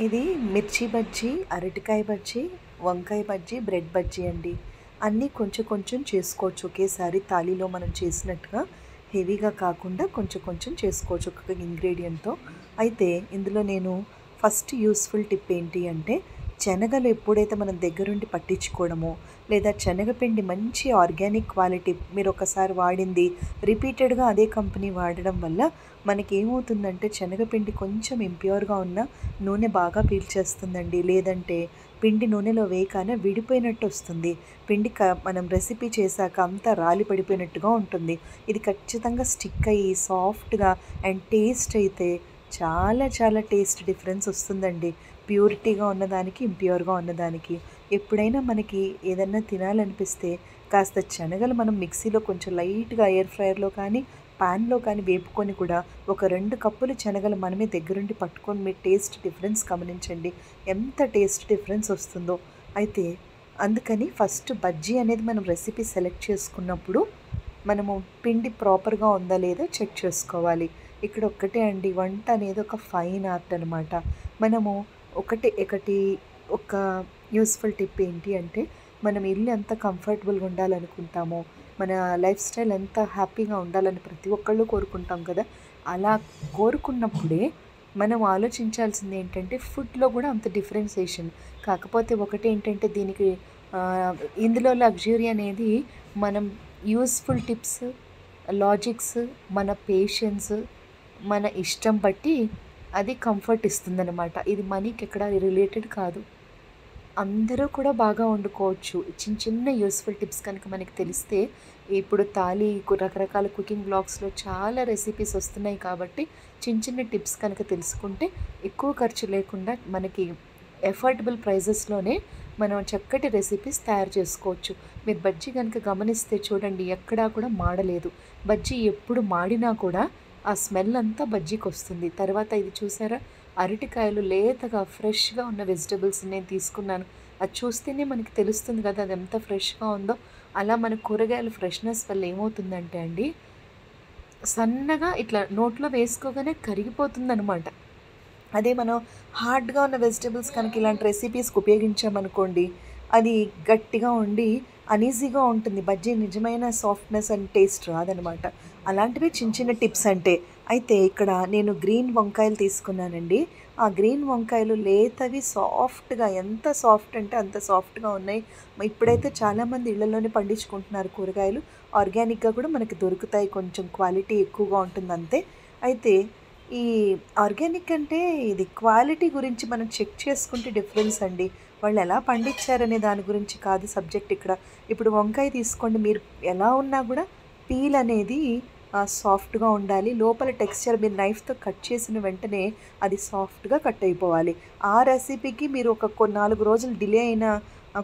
ఇది మిర్చి బజ్జీ, అరటికాయ బజ్జీ, వంకాయ బజ్జీ, బ్రెడ్ బజ్జీ అండి. అన్నీ కొంచెం కొంచెం చేసుకోవచ్చు. ఒకేసారి తాళీలో మనం చేసినట్టుగా హెవీగా కాకుండా కొంచెం కొంచెం చేసుకోవచ్చు ఒక్కొక్క ఇంగ్రీడియంట్తో. అయితే ఇందులో నేను ఫస్ట్ యూస్ఫుల్ టిప్ ఏంటి అంటే, శనగలు ఎప్పుడైతే మనం దగ్గరుండి పట్టించుకోవడమో, లేదా శనగపిండి మంచి ఆర్గానిక్ క్వాలిటీ మీరు ఒకసారి వాడింది రిపీటెడ్గా అదే కంపెనీ వాడడం వల్ల మనకి ఏమవుతుందంటే శనగపిండి కొంచెం ఇంప్యూర్గా ఉన్న నూనె బాగా పీల్చేస్తుందండి. లేదంటే పిండి నూనెలో వేయగానే విడిపోయినట్టు వస్తుంది. పిండి మనం రెసిపీ చేశాక అంతా రాలి పడిపోయినట్టుగా ఉంటుంది. ఇది ఖచ్చితంగా స్టిక్ అయ్యి సాఫ్ట్గా అండ్ టేస్ట్ అయితే చాలా చాలా టేస్ట్ డిఫరెన్స్ వస్తుందండి. ప్యూరిటీగా ఉన్నదానికి, ఇంప్యూర్గా ఉన్నదానికి. ఎప్పుడైనా మనకి ఏదన్నా తినాలనిపిస్తే కాస్త శనగలు మనం మిక్సీలో కొంచెం లైట్గా ఎయిర్ ఫ్రైయర్లో కానీ ప్యాన్లో కానీ వేపుకొని కూడా ఒక 2 కప్పులు శనగలు మనమే దగ్గరుండి పట్టుకొని మీ టేస్ట్ డిఫరెన్స్ గమనించండి. ఎంత టేస్ట్ డిఫరెన్స్ వస్తుందో. అయితే అందుకని ఫస్ట్ బజ్జీ అనేది మనం రెసిపీ సెలెక్ట్ చేసుకున్నప్పుడు మనము పిండి ప్రాపర్గా ఉందా లేదా చెక్ చేసుకోవాలి. ఇక్కడ ఒక్కటే అండి, వంట అనేది ఒక ఫైన్ ఆర్ట్ అనమాట. మనము ఒక యూస్ఫుల్ టిప్ ఏంటి అంటే, మనం ఇల్లు ఎంత కంఫర్టబుల్గా ఉండాలనుకుంటామో, మన లైఫ్ స్టైల్ ఎంత హ్యాపీగా ఉండాలని ప్రతి ఒక్కళ్ళు కోరుకుంటాం కదా. అలా కోరుకున్నప్పుడే మనం ఆలోచించాల్సింది ఏంటంటే, ఫుడ్లో కూడా అంత డిఫరెన్సియేషన్. కాకపోతే ఒకటి ఏంటంటే దీనికి ఇందులో లగ్జరీ అనేది మనం యూస్ఫుల్ టిప్స్, లాజిక్స్, మన పేషెన్స్, మన ఇష్టం బట్టి అది కంఫర్ట్ ఇస్తుందన్నమాట. ఇది మనీకి ఎక్కడ రిలేటెడ్ కాదు. అందరూ కూడా బాగా వండుకోవచ్చు. చిన్న చిన్న యూస్ఫుల్ టిప్స్ కనుక మనకి తెలిస్తే, ఇప్పుడు రకరకాల కుకింగ్ బ్లాగ్స్లో చాలా రెసిపీస్ వస్తున్నాయి కాబట్టి చిన్న చిన్న టిప్స్ కనుక తెలుసుకుంటే ఎక్కువ ఖర్చు లేకుండా మనకి ఎఫర్డబుల్ ప్రైజెస్లోనే మనం చక్కటి రెసిపీస్ తయారు చేసుకోవచ్చు. మీరు బజ్జీ కనుక గమనిస్తే చూడండి, ఎక్కడా కూడా మాడలేదు. బజ్జీ ఎప్పుడు మాడినా కూడా ఆ స్మెల్ అంతా బజ్జీకి వస్తుంది. తర్వాత ఇది చూసారా, అరటికాయలు లేతగా ఫ్రెష్గా ఉన్న వెజిటబుల్స్ నేను తీసుకున్నాను. అది చూస్తేనే మనకి తెలుస్తుంది కదా అది ఎంత ఫ్రెష్గా ఉందో. అలా మన కూరగాయల ఫ్రెష్నెస్ వల్ల ఏమవుతుందంటే అండి, సన్నగా ఇట్లా నోట్లో వేసుకోగానే కరిగిపోతుందనమాట. అదే మనం హార్డ్గా ఉన్న వెజిటబుల్స్ కనుక ఇలాంటి రెసిపీస్కి ఉపయోగించామనుకోండి, అది గట్టిగా ఉండి అనీజీగా ఉంటుంది. బజ్జీ నిజమైన సాఫ్ట్నెస్ అండ్ టేస్ట్ రాదనమాట. అలాంటివి చిన్న చిన్న టిప్స్ అంటే. అయితే ఇక్కడ నేను గ్రీన్ వంకాయలు తీసుకున్నానండి. ఆ గ్రీన్ వంకాయలు లేతవి సాఫ్ట్గా, ఎంత సాఫ్ట్ అంటే అంత సాఫ్ట్గా ఉన్నాయి. ఇప్పుడైతే చాలామంది ఇళ్లలోనే పండించుకుంటున్నారు కూరగాయలు. ఆర్గానిక్గా కూడా మనకి దొరుకుతాయి. కొంచెం క్వాలిటీ ఎక్కువగా ఉంటుంది అంతే. అయితే ఈ ఆర్గానిక్ అంటే ఇది క్వాలిటీ గురించి మనం చెక్ చేసుకుంటే డిఫరెన్స్ అండి. వాళ్ళు ఎలా పండించారనే దాని గురించి కాదు సబ్జెక్ట్ ఇక్కడ. ఇప్పుడు వంకాయ తీసుకోండి, మీరు ఎలా ఉన్నా కూడా పీల్ అనేది సాఫ్ట్గా ఉండాలి. లోపల టెక్స్చర్ మీరు నైఫ్తో కట్ చేసిన వెంటనే అది సాఫ్ట్గా కట్ అయిపోవాలి. ఆ రెసిపీకి మీరు ఒక 4 రోజులు డిలే అయిన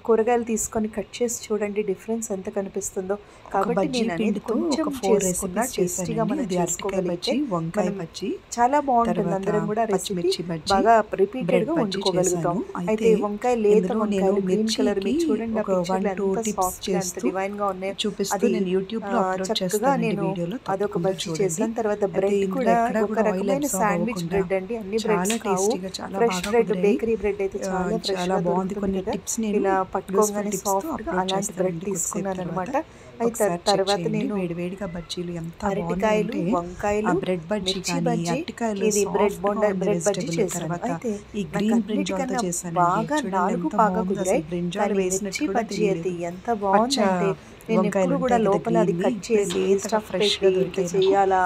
కూరగాయలు తీసుకొని కట్ చేసి చూడండి డిఫరెన్స్ ఎంత కనిపిస్తుందో. కాబట్టి నేను అనేది కొంచెం చేసుకున్న టేస్టీగా మనం చేసుకోగలిగితే వంకాయ బజ్జీ, చాలా బాగుంటుంది. అందరం కూడా రెసిపీ బాగా రిపీటెడ్గా వండుకోగలుగుతాం. అయితే వంకాయ లేత వంకాయలు గ్రీన్ కలర్ మీరు చూడండి, ఆ పిక్చర్లో ఎంత సాఫ్ట్గా ఎంత డివైన్గా ఉన్నాయో. చూపిస్తూ నేను యూట్యూబ్లో చక్కగా నేను అదొక బజ్జీ చేశాను. తర్వాత బ్రెడ్ కూడా ఒక రకమైన శాండ్విచ్ బ్రెడ్ అండి. అన్ని బ్రెడ్స్ కావు, ఫ్రెష్ బ్రెడ్, బేకరీ బ్రెడ్ అయితే చాలా బాగుంది. కొన్ని టిప్స్ ఇలా పట్టుకోగానే సాఫ్ట్గా అలాంటి బ్రెడ్ తీసుకున్నాను అనమాట. అయితే తర్వాత నేను వేడివేడిగా బజ్జీలు ఎంత అరటికాయలు, వంకాయలు, బ్రెడ్ బజ్జీ కానీ అరటికాయలు, ఇది బ్రెడ్ బజ్జీ చేశాను. అయితే ఈ గ్రీన్ బ్రింజాల్ తో చేశాను. బాగా 4 బాగా కుదిరాయి. మిర్చి బజ్జీ అయితే ఎంత బాగుందంటే, నేను ఎప్పుడు కూడా లోపల అది కట్ చేసి ఫ్రెష్గా చేయాలా,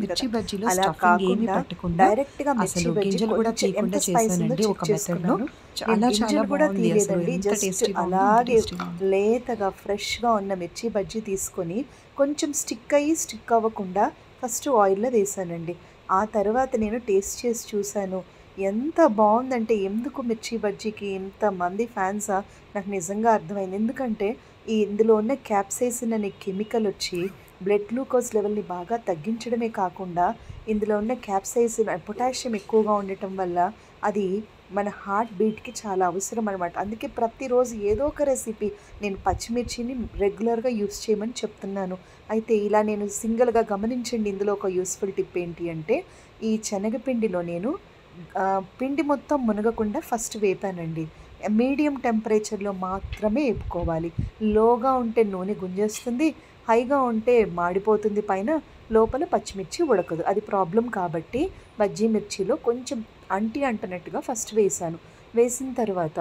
మిర్చి బజ్జీలో అలా కాకుండా డైరెక్ట్ గా మిర్చి బజ్జీ కూడా తీయకుండా చేశానండి. ఒక మెథడ్ లో చాలా చాలా కూడా బాగుంది. తీయలేదండి. జస్ట్ అలాగే లేతగా ఫ్రెష్గా ఉన్న మిర్చి బజ్జీ తీసుకొని కొంచెం స్టిక్ అవ్వకుండా ఫస్ట్ ఆయిల్లో వేసానండి. ఆ తర్వాత నేను టేస్ట్ చేసి చూశాను. ఎంత బాగుందంటే, ఎందుకు మిర్చి బజ్జీకి ఇంతమంది ఫ్యాన్సా నాకు నిజంగా అర్థమైంది. ఎందుకంటే ఇందులో ఉన్న క్యాప్సైసిన్ అనే కెమికల్ వచ్చి బ్లడ్ గ్లూకోజ్ లెవెల్ని బాగా తగ్గించడమే కాకుండా, ఇందులో ఉన్న క్యాప్సైసిన్ పొటాషియం ఎక్కువగా ఉండటం వల్ల అది మన హార్ట్ బీట్కి చాలా అవసరం అనమాట. అందుకే ప్రతిరోజు ఏదో ఒక రెసిపీ నేను పచ్చిమిర్చిని రెగ్యులర్గా యూస్ చేయమని చెప్తున్నాను. అయితే ఇలా నేను సింగిల్గా గమనించండి. ఇందులో ఒక యూస్ఫుల్ టిప్ ఏంటి అంటే, ఈ శనగపిండిలో నేను పిండి మొత్తం మునగకుండా ఫస్ట్ వేపానండి. మీడియం టెంపరేచర్లో మాత్రమే వేపుకోవాలి. లోగా ఉంటే నూనె గుంజేస్తుంది, హైగా ఉంటే మాడిపోతుంది పైన, లోపల పచ్చిమిర్చి ఉడకదు. అది ప్రాబ్లం కాబట్టి బజ్జీ మిర్చిలో కొంచెం అంటనట్టుగా ఫస్ట్ వేసాను. వేసిన తర్వాత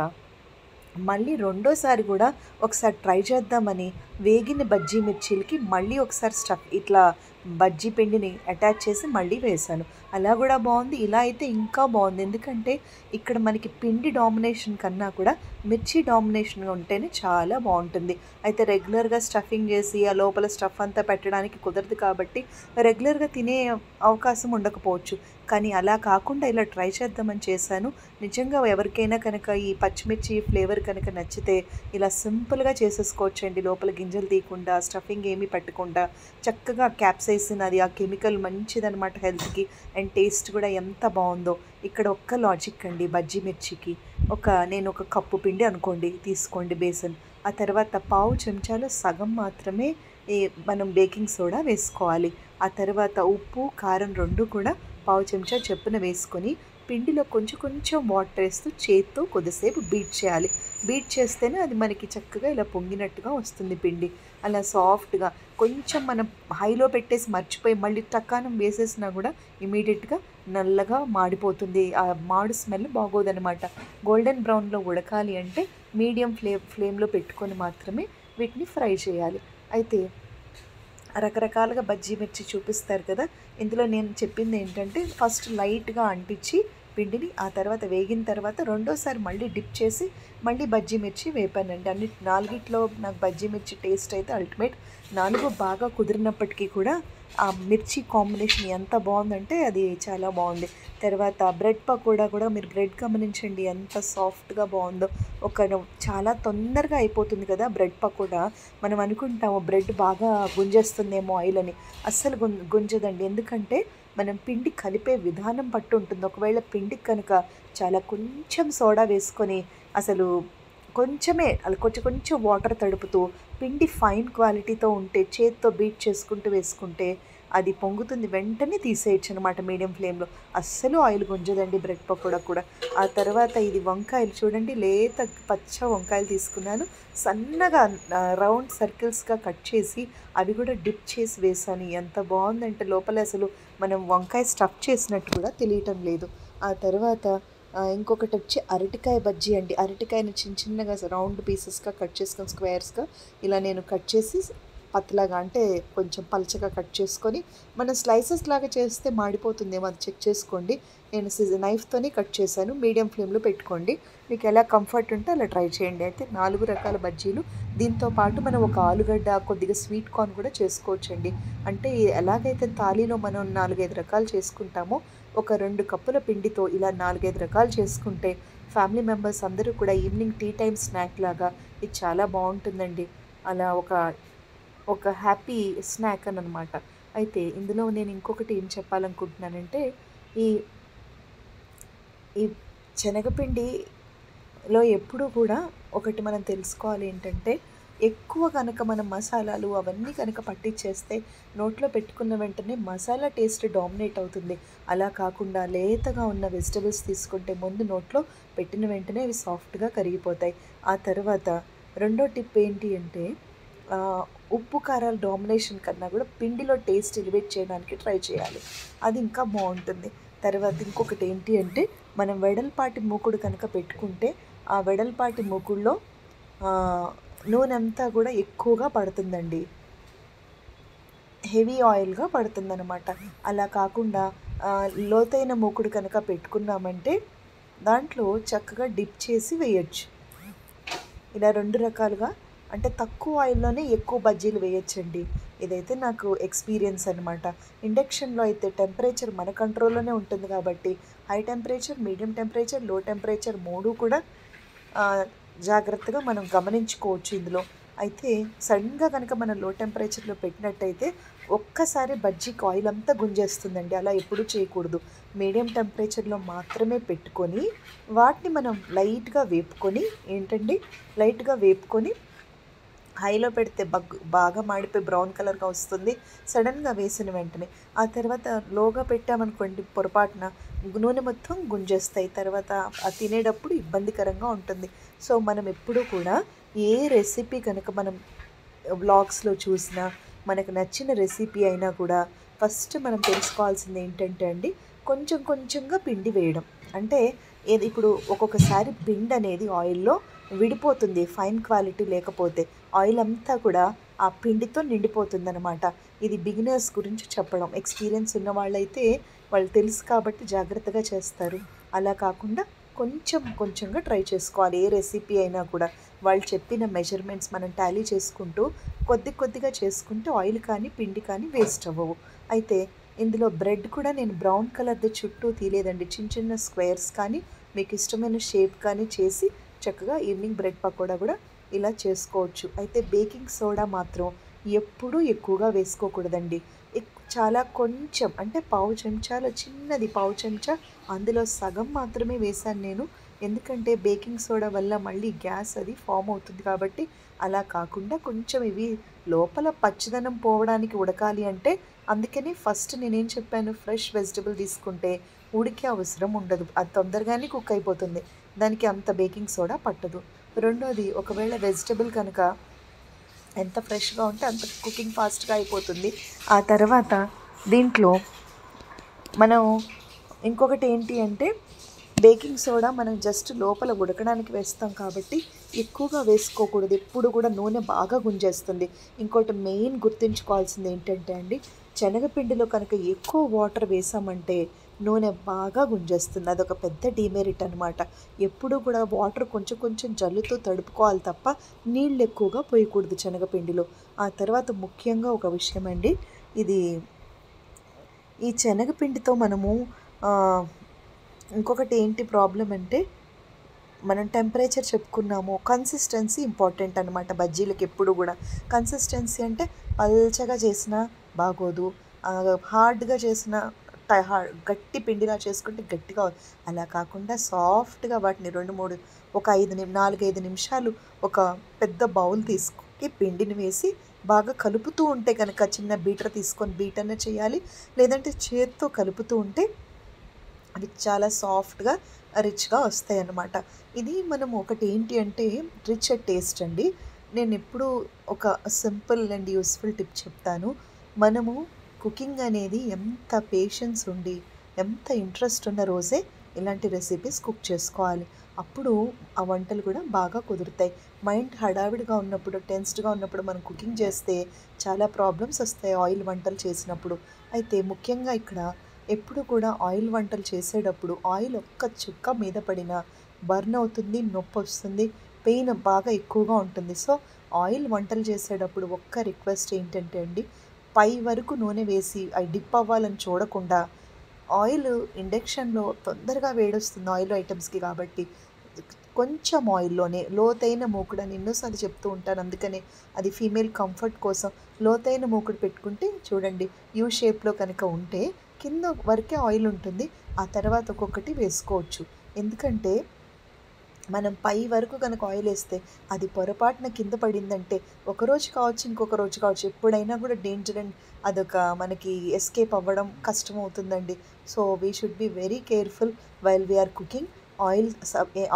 మళ్ళీ రెండోసారి కూడా ఒకసారి ట్రై చేద్దామని వేగిన బజ్జీ మిర్చీలకి మళ్ళీ ఒకసారి స్టఫ్ ఇట్లా బజ్జీ పిండిని అటాచ్ చేసి మళ్ళీ వేశాను. అలా కూడా బాగుంది. ఇలా అయితే ఇంకా బాగుంది. ఎందుకంటే ఇక్కడ మనకి పిండి డామినేషన్ కన్నా కూడా మిర్చి డామినేషన్గా ఉంటేనే చాలా బాగుంటుంది. అయితే రెగ్యులర్గా స్టఫింగ్ చేసి ఆ లోపల స్టఫ్ అంతా పెట్టడానికి కుదరదు కాబట్టి రెగ్యులర్గా తినే అవకాశం ఉండకపోవచ్చు. కానీ అలా కాకుండా ఇలా ట్రై చేద్దామని చేశాను. నిజంగా ఎవరికైనా కనుక ఈ పచ్చిమిర్చి ఫ్లేవర్ కనుక నచ్చితే ఇలా సింపుల్గా చేసేసుకోవచ్చండి. లోపల గింజలు తీయకుండా, స్టఫింగ్ ఏమీ పెట్టకుండా చక్కగా క్యాప్సైసిన్ అది ఆ కెమికల్ మంచిదనమాట హెల్త్కి. అండ్ టేస్ట్ కూడా ఎంత బాగుందో. ఇక్కడ ఒక్క లాజిక్ అండి బజ్జీ మిర్చికి. నేను ఒక కప్పు పిండి అనుకోండి తీసుకోండి బేసన్. ఆ తర్వాత పావు చెంచాలో సగం మాత్రమే మనం బేకింగ్ సోడా వేసుకోవాలి. ఆ తర్వాత ఉప్పు కారం రెండు కూడా పావు చెంచా చొప్పున వేసుకొని పిండిలో కొంచెం కొంచెం వాటర్ వేస్తూ చేత్తో కొద్దిసేపు బీట్ చేయాలి. బీట్ చేస్తేనే అది మనకి చక్కగా ఇలా పొంగినట్టుగా వస్తుంది పిండి. అలా సాఫ్ట్గా కొంచెం మనం హైలో పెట్టేసి మర్చిపోయి మళ్ళీ టక్కానం వేసేసినా కూడా ఇమీడియట్గా నల్లగా మాడిపోతుంది. ఆ మాడు స్మెల్ బాగోదనమాట. గోల్డెన్ బ్రౌన్లో ఉడకాలి అంటే మీడియం ఫ్లేమ్లో పెట్టుకొని మాత్రమే వీటిని ఫ్రై చేయాలి. అయితే రకరకాలుగా బజ్జీ మిర్చి చూపిస్తారు కదా. ఇందులో నేను చెప్పింది ఏంటంటే ఫస్ట్ లైట్గా అంటించి పిండిని, ఆ తర్వాత వేగిన తర్వాత రెండోసారి మళ్ళీ డిప్ చేసి మళ్ళీ బజ్జీ మిర్చి వేపానండి. నాలుగిట్లో నాకు బజ్జీ మిర్చి టేస్ట్ అయితే అల్టిమేట్. 4 బాగా కుదిరినప్పటికీ కూడా ఆ మిర్చి కాంబినేషన్ ఎంత బాగుందంటే అది చాలా బాగుంది. తర్వాత బ్రెడ్ పకోడా కూడా మీరు బ్రెడ్ గమనించండి ఎంత సాఫ్ట్గా బాగుందో. చాలా తొందరగా అయిపోతుంది కదా బ్రెడ్ పకోడా. మనం అనుకుంటాము బ్రెడ్ బాగా గుంజేస్తుందేమో ఆయిల్ అని. అస్సలు గుంజదండి. ఎందుకంటే మనం పిండి కలిపే విధానం పట్టు ఉంటుంది. ఒకవేళ పిండికి కనుక చాలా కొంచెం సోడా వేసుకొని అసలు కొంచెమే అలా కొంచెం వాటర్ తడుపుతూ పిండి ఫైన్ క్వాలిటీతో ఉంటే చేత్తో బీట్ చేసుకుంటూ వేసుకుంటే అది పొంగుతుంది. వెంటనే తీసేయచ్చు అనమాట మీడియం ఫ్లేమ్లో. అస్సలు ఆయిల్ గుంజదండి బ్రెడ్ పకోడా కూడా. ఆ తర్వాత ఇది వంకాయలు చూడండి, లేత పచ్చ వంకాయలు తీసుకున్నాను. సన్నగా రౌండ్ సర్కిల్స్గా కట్ చేసి అవి కూడా డిప్ చేసి వేసాను. ఎంత బాగుందంటే లోపల అసలు మనం వంకాయ స్టఫ్ చేసినట్టు కూడా తెలియటం లేదు. ఆ తర్వాత ఇంకొకటి వచ్చి అరటికాయ బజ్జీ అండి. అరటికాయని చిన్నగా రౌండ్ పీసెస్గా కట్ చేసుకొని స్క్వేర్స్గా ఇలా నేను కట్ చేసి పతలాగా అంటే కొంచెం పలచగా కట్ చేసుకొని మనం స్లైసెస్ లాగా చేస్తే మాడిపోతుందేమో అది చెక్ చేసుకోండి. నేను నైఫ్తోనే కట్ చేశాను. మీడియం ఫ్లేమ్లో పెట్టుకోండి. మీకు ఎలా కంఫర్ట్ ఉంటే అలా ట్రై చేయండి. అయితే 4 రకాల బజ్జీలు. దీంతో పాటు మనం ఒక ఆలుగడ్డ కొద్దిగా స్వీట్ కార్న్ కూడా చేసుకోవచ్చండి. అంటే ఎలాగైతే థాలీలో మనం 4-5 రకాలు చేసుకుంటామో ఒక 2 కప్పుల పిండితో ఇలా 4-5 రకాలు చేసుకుంటే ఫ్యామిలీ మెంబర్స్ అందరూ కూడా ఈవినింగ్ టీ టైం స్నాక్ లాగా ఇది చాలా బాగుంటుందండి. అలా ఒక హ్యాపీ స్నాక్ అని అనమాట. అయితే ఇందులో నేను ఇంకొకటి ఏం చెప్పాలనుకుంటున్నానంటే ఈ ఈ శనగపిండిలో ఎప్పుడూ కూడా ఒకటి మనం తెలుసుకోవాలి ఏంటంటే ఎక్కువ కనుక మనం మసాలాలు అవన్నీ కనుక పట్టించేస్తే నోట్లో పెట్టుకున్న వెంటనే మసాలా టేస్ట్ డామినేట్ అవుతుంది. అలా కాకుండా లేతగా ఉన్న వెజిటబుల్స్ తీసుకుంటే ముందు నోట్లో పెట్టిన వెంటనే అవి సాఫ్ట్గా కరిగిపోతాయి. ఆ తర్వాత రెండో టిప్ ఏంటి అంటే ఉప్పు కారాల డామినేషన్ కన్నా కూడా పిండిలో టేస్ట్ ఎలివేట్ చేయడానికి ట్రై చేయాలి. అది ఇంకా బాగుంటుంది. తర్వాత ఇంకొకటి ఏంటి అంటే మనం వెడల్పాటి మూకుడు కనుక పెట్టుకుంటే ఆ వెడల్పాటి మూకుడులో నూనె అంతా కూడా ఎక్కువగా పడుతుందండి. హెవీ ఆయిల్గా పడుతుందన్నమాట. అలా కాకుండా లోతైన మూకుడు కనుక పెట్టుకున్నామంటే దాంట్లో చక్కగా డిప్ చేసి వేయచ్చు. ఇలా 2 రకాలుగా అంటే తక్కువ ఆయిల్లోనే ఎక్కువ బజ్జీలు వేయచ్చండి. ఇదైతే నాకు ఎక్స్పీరియన్స్ అనమాట. ఇండక్షన్లో అయితే టెంపరేచర్ మన కంట్రోల్లోనే ఉంటుంది కాబట్టి హై టెంపరేచర్, మీడియం టెంపరేచర్, లో టెంపరేచర్ 3 కూడా జాగ్రత్తగా మనం గమనించుకోవచ్చు ఇందులో. అయితే సడన్గా కనుక మనం లో టెంపరేచర్లో పెట్టినట్టయితే ఒక్కసారి బజ్జీకి ఆయిల్ అంతా గుంజేస్తుందండి. అలా ఎప్పుడూ చేయకూడదు. మీడియం టెంపరేచర్లో మాత్రమే పెట్టుకొని వాటిని మనం లైట్గా వేపుకొని హైలో పెడితే బాగా మాడిపోయి బ్రౌన్ కలర్గా వస్తుంది సడన్గా వేసిన వెంటనే. ఆ తర్వాత లోగా పెట్టామనుకోండి పొరపాటున నూనె మొత్తం గుంజేస్తాయి, తర్వాత తినేటప్పుడు ఇబ్బందికరంగా ఉంటుంది. సో మనం ఎప్పుడూ కూడా ఏ రెసిపీ కనుక మనం వ్లాగ్స్లో చూసినా, మనకు నచ్చిన రెసిపీ అయినా కూడా ఫస్ట్ మనం తెలుసుకోవాల్సింది ఏంటంటే అండి, కొంచెం కొంచెంగా పిండి వేయడం. అంటే ఏది ఇప్పుడు ఒక్కొక్కసారి పిండి అనేది ఆయిల్లో విడిపోతుంది ఫైన్ క్వాలిటీ లేకపోతే, ఆయిల్ అంతా కూడా ఆ పిండితో నిండిపోతుందన్నమాట. ఇది బిగినర్స్ గురించి చెప్పడం. ఎక్స్పీరియన్స్ ఉన్న వాళ్ళైతే వాళ్ళు తెలుసు కాబట్టి జాగ్రత్తగా చేస్తారు. అలా కాకుండా కొంచెం కొంచెంగా ట్రై చేసుకోవాలి ఏ రెసిపీ అయినా కూడా. వాళ్ళు చెప్పిన మెజర్మెంట్స్ మనం టాలీ చేసుకుంటూ కొద్ది కొద్దిగా చేసుకుంటే ఆయిల్ కానీ పిండి కానీ వేస్ట్ అవ్వవు. అయితే ఇందులో బ్రెడ్ కూడా నేను బ్రౌన్ కలర్ది చుట్టూ తీయలేదండి, చిన్న చిన్న స్క్వేర్స్ కానీ మీకు ఇష్టమైన షేప్ కానీ చేసి చక్కగా ఈవినింగ్ బ్రెడ్ పకోడా కూడా ఇలా చేసుకోవచ్చు. అయితే బేకింగ్ సోడా మాత్రం ఎప్పుడూ ఎక్కువగా వేసుకోకూడదండి. చాలా కొంచెం, అంటే పావు చెంచాలో చిన్నది పావు చెంచా, అందులో సగం మాత్రమే వేశాను నేను. ఎందుకంటే బేకింగ్ సోడా వల్ల మళ్ళీ గ్యాస్ అది ఫామ్ అవుతుంది కాబట్టి. అలా కాకుండా కొంచెం ఇవి లోపల పచ్చిదనం పోవడానికి ఉడకాలి అంటే, అందుకని ఫస్ట్ నేనేం చెప్పాను, ఫ్రెష్ వెజిటబుల్ తీసుకుంటే ఉడికే అవసరం ఉండదు, అది తొందరగానే కుక్ అయిపోతుంది, దానికి అంత బేకింగ్ సోడా పట్టదు. రెండోది, ఒకవేళ వెజిటబుల్ కనుక ఎంత ఫ్రెష్గా ఉంటే అంత కుకింగ్ ఫాస్ట్గా అయిపోతుంది. ఆ తర్వాత దీంట్లో మనం ఇంకొకటి ఏంటి అంటే, బేకింగ్ సోడా మనం జస్ట్ లోపల ఉడకడానికి వేస్తాం కాబట్టి ఎక్కువగా వేసుకోకూడదు, ఎప్పుడు కూడా నూనె బాగా గుంజేస్తుంది. ఇంకోటి మెయిన్ గుర్తుంచుకోవాల్సింది ఏంటంటే అండి, శనగపిండిలో కనుక ఎక్కువ వాటర్ వేసామంటే నూనె బాగా గుంజేస్తుంది, అదొక పెద్ద డిమెరిట్ అనమాట. ఎప్పుడు కూడా వాటర్ కొంచెం కొంచెం జల్లుతో తడుపుకోవాలి తప్ప నీళ్ళు ఎక్కువగా పోయకూడదు శనగపిండిలో. ఆ తర్వాత ముఖ్యంగా ఒక విషయం అండి, ఇది ఈ శనగపిండితో మనము ఇంకొకటి ఏంటి ప్రాబ్లం అంటే, మనం టెంపరేచర్ చెప్పుకున్నాము, కన్సిస్టెన్సీ ఇంపార్టెంట్ అనమాట బజ్జీలకు. ఎప్పుడు కూడా కన్సిస్టెన్సీ అంటే పల్చగా చేసినా బాగోదు, హార్డ్గా చేసిన గట్టి పిండిలా చేసుకుంటే గట్టిగా, అలా కాకుండా సాఫ్ట్గా వాటిని 2-3 ఒక 4-5 నిమిషాలు ఒక పెద్ద బౌల్ తీసుకొని పిండిని వేసి బాగా కలుపుతూ ఉంటే కనుక, చిన్న బీటర్ తీసుకొని బీటర్నే చేయాలి, లేదంటే చేత్తో కలుపుతూ ఉంటే అవి చాలా సాఫ్ట్గా రిచ్గా వస్తాయి అన్నమాట. ఇది మనం ఒకటి ఏంటి అంటే రిచ్ టేస్ట్ అండి. నేను ఎప్పుడు ఒక సింపుల్ అండ్ యూస్ఫుల్ టిప్ చెప్తాను. మనము కుకింగ్ అనేది ఎంత పేషెన్స్ ఉండి ఎంత ఇంట్రెస్ట్ ఉన్న రోజే ఇలాంటి రెసిపీస్ కుక్ చేసుకోవాలి, అప్పుడు ఆ వంటలు కూడా బాగా కుదురుతాయి. మైండ్ హడావిడిగా ఉన్నప్పుడు, టెన్స్డ్గా ఉన్నప్పుడు మనం కుకింగ్ చేస్తే చాలా ప్రాబ్లమ్స్ వస్తాయి ఆయిల్ వంటలు చేసినప్పుడు. అయితే ముఖ్యంగా ఇక్కడ ఎప్పుడు కూడా ఆయిల్ వంటలు చేసేటప్పుడు ఆయిల్ ఒక్క చుక్క మీద పడినా బర్న్ అవుతుంది, నొప్పి వస్తుంది, పెయిన్ బాగా ఎక్కువగా ఉంటుంది. సో ఆయిల్ వంటలు చేసేటప్పుడు ఒక్క రిక్వెస్ట్ ఏంటంటే అండి, పై వరకు నూనె వేసి అవి డిప్ అవ్వాలని చూడకుండా, ఆయిల్ ఇండక్షన్లో తొందరగా వేడొస్తుంది ఆయిల్ ఐటమ్స్కి కాబట్టి, కొంచెం ఆయిల్లోనే లోతైన మూకుడు అని ఎన్నోసార్లు చెప్తూ ఉంటాను, అందుకనే అది ఫీమేల్ కంఫర్ట్ కోసం లోతైన మూకుడు పెట్టుకుంటే చూడండి యూ షేప్లో కనుక ఉంటే కింద వరకే ఆయిల్ ఉంటుంది, ఆ తర్వాత ఒక్కొక్కటి వేసుకోవచ్చు. ఎందుకంటే మనం పై వరకు కనుక ఆయిల్ వేస్తే అది పొరపాటున కింద పడిందంటే ఒకరోజు కావచ్చు, ఇంకొక రోజు కావచ్చు, ఎప్పుడైనా కూడా డేంజర్ అండ్ అదొక మనకి ఎస్కేప్ అవ్వడం కష్టం అవుతుందండి. So we should be very careful while we are cooking.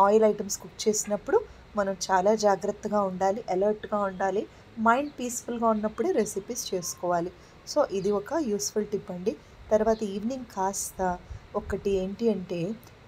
Oil items cook చేసినప్పుడు మనం చాలా జాగ్రత్తగా ఉండాలి, అలర్ట్గా ఉండాలి, మైండ్ పీస్ఫుల్గా ఉన్నప్పుడే రెసిపీస్ చేసుకోవాలి. సో ఇది ఒక యూస్ఫుల్ టిప్ అండి. తర్వాత ఈవినింగ్ కాస్త ఒకటి ఏంటి అంటే,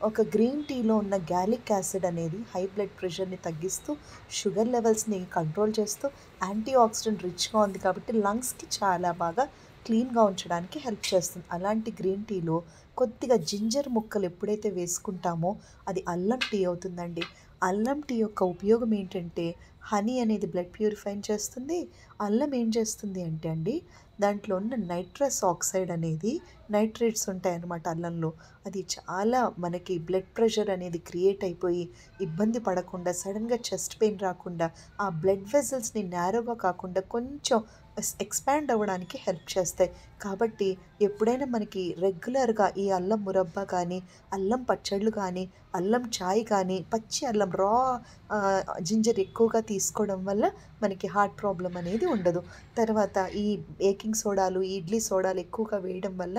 ఒక గ్రీన్ టీలో ఉన్న గ్యాలిక్ యాసిడ్ అనేది హై బ్లడ్ ప్రెషర్ని తగ్గిస్తూ, షుగర్ లెవెల్స్ని కంట్రోల్ చేస్తూ, యాంటీ ఆక్సిడెంట్ రిచ్గా ఉంది కాబట్టి లంగ్స్కి చాలా బాగా క్లీన్గా ఉంచడానికి హెల్ప్ చేస్తుంది. అలాంటి గ్రీన్ టీలో కొద్దిగా జింజర్ ముక్కలు ఎప్పుడైతే వేసుకుంటామో అది అల్లం టీ అవుతుందండి. అల్లం టీ యొక్క ఉపయోగం ఏంటంటే, హనీ అనేది బ్లడ్ ప్యూరిఫైన్ చేస్తుంది, అల్లం ఏం చేస్తుంది అంటే అండి, దాంట్లో ఉన్న నైట్రస్ ఆక్సైడ్ అనేది నైట్రేట్స్ ఉంటాయన్నమాట అల్లంలో. అది చాలా మనకి బ్లడ్ ప్రెషర్ అనేది క్రియేట్ అయిపోయి ఇబ్బంది పడకుండా, సడన్గా చెస్ట్ పెయిన్ రాకుండా, ఆ బ్లడ్ వెజల్స్ని నేరోగా కాకుండా కొంచెం ఎక్స్పాండ్ అవ్వడానికి హెల్ప్ చేస్తాయి. కాబట్టి ఎప్పుడైనా మనకి రెగ్యులర్గా ఈ అల్లం మురబ్బా కానీ, అల్లం పచ్చళ్ళు కానీ, అల్లం చాయ్ కానీ, పచ్చి అల్లం జింజర్ ఎక్కువగా తీసుకోవడం వల్ల మనకి హార్ట్ ప్రాబ్లం అనేది ఉండదు. తర్వాత ఈ బేకింగ్ సోడాలు, ఈ ఇడ్లీ సోడాలు ఎక్కువగా వేయడం వల్ల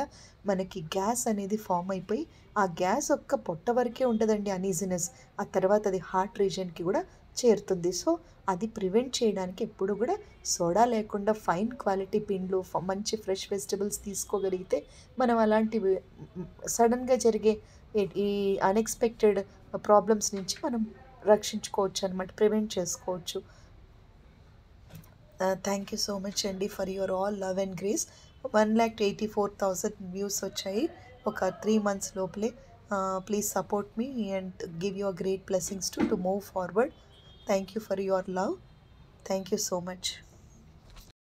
మనకి గ్యాస్ అనేది ఫామ్ అయిపోయి, ఆ గ్యాస్ ఒక్క పొట్ట వరకే ఉండదండి అనీజినెస్. ఆ తర్వాత అది హార్ట్ రీజియన్కి కూడా చేరుతుంది. సో అది ప్రివెంట్ చేయడానికి ఎప్పుడు కూడా సోడా లేకుండా ఫైన్ క్వాలిటీ పిండ్లు, మంచి ఫ్రెష్ వెజిటబుల్స్ తీసుకోగలిగితే మనం అలాంటివి సడన్గా జరిగే ఈ అన్ఎక్స్పెక్టెడ్ ప్రాబ్లమ్స్ నుంచి మనం రక్షించుకోవచ్చు అనమాట, ప్రివెంట్ చేసుకోవచ్చు. థ్యాంక్ యూ సో మచ్ అండి for your all love and grace. 1,84,000 views వచ్చాయి ఒక 3 months లోపలే. Please support me and give your great blessings to move forward. Thank you for your love. Thank you so much.